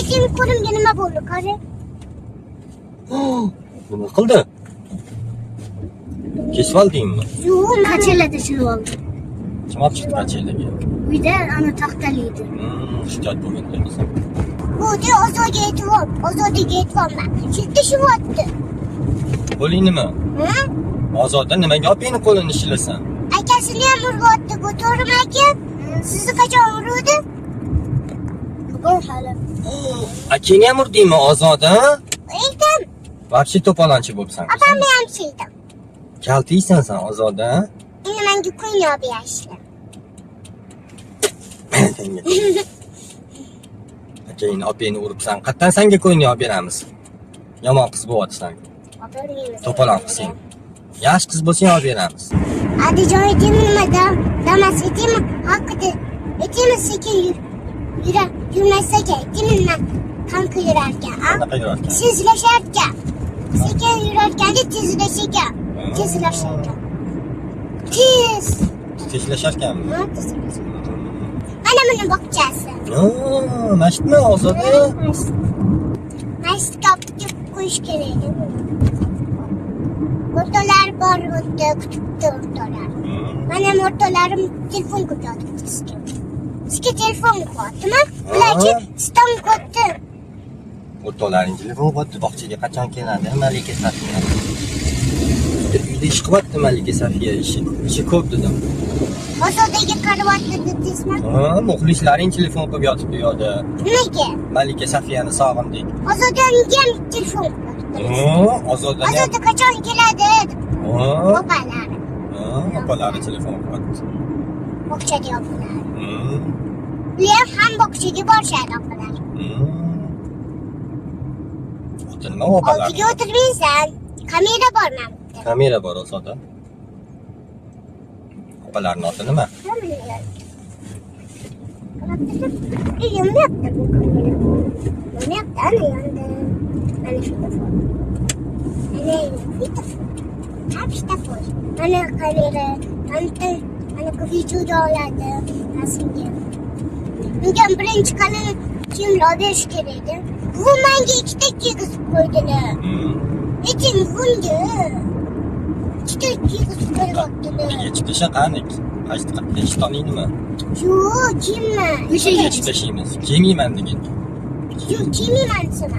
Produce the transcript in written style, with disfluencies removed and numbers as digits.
Lekin qo'limga nima bo'ldi, qara. Nima qildi? Kesib oldingmi? Yo'q, qachilada tushirib oldim. Kim olib chiqdi qachilaga? Uyda ana taxtalaydi. Shikoyat bo'lgan demasan. Bu de Ozoga aytyapman. Shiltishyapti. Qo'ling nima? Ha? Ozoda nimaga opangni qo'lini shilasan? Akasini ham uryapti, bu to'g'rimi aka? Sizni qachon urdi? Bugun hali. Akangni ham urdingmi Ozoda? Aytam, Vobshe to'polonchi bo'libsan. opamni ham sildim. Kaltiysan sen Ozoda. Endi menga qo'yni olib berishdi. Keyin opangni uribsan. Qattan senga qo'yni olib beramiz. Yomon qiz bo'lyapsan. To'polon qizing. Yaxshi qiz bo'lsang olib beramiz. Adijon aytaymi nimada? Damas aytaymi? Haqida. Aytaymi sekin yurmasak aytaymi nima? Qanqa yurarkan, a? Qanaqa yurarkan? Tezlasharkan. Sekin yurarkanda tezlasharkan. Tezlasharkan. Tez. Tezlasharkanmi? Ha, tezlasharkan. Mana buni bog'chasi. Masjidmi Ozoda? Masjidga olib qo'yish kerak. O'rtoqlar bor, kutibdi o'rtoqlar. Mana o'rtoqlarim telefon ko'tardi sizga. Sizga telefon ko'rdimi? Ularchi stom ko'rdi. O'rtoqlaring telefon qildi, bog'chaga qachon keladi? Malika Safiya. Uyda ish qilyapti Malika Safiya ishi ko'p dedim. Ozodaga qaryapti dedingizmi? Muxlislaring telefon qilib yotibdi yo'da. Nimaga? Malika Safiyani sog'indik. Ozodaniga ham telefon ko'rdi. Ozoda Ozoda qachon keladi? Opalari. Opalari telefon qilyapti. Bog'chaga opalari. Ular ham bog'chaga borishadi opalar. Nima opalar? Oldiga o'tirmaysan. Kamera bor mana. Kamera bor Ozoda. Opalarning oti nima? Mana kamera, mana videoda oladi rasmga. Unga birinchi qalin kiyimlar berish kerak edi. Bu menga ikkita kiygizib qo'ydilar. Lekin bunga ikkita kiygizib qo'yibdilar. Chiqisha qani? Qaysi qatda ish tanlaydimi? Yo'q, kiyimman. Nechta ishlaymiz? Kiymayman degan. Yo'q, kiymayman desam.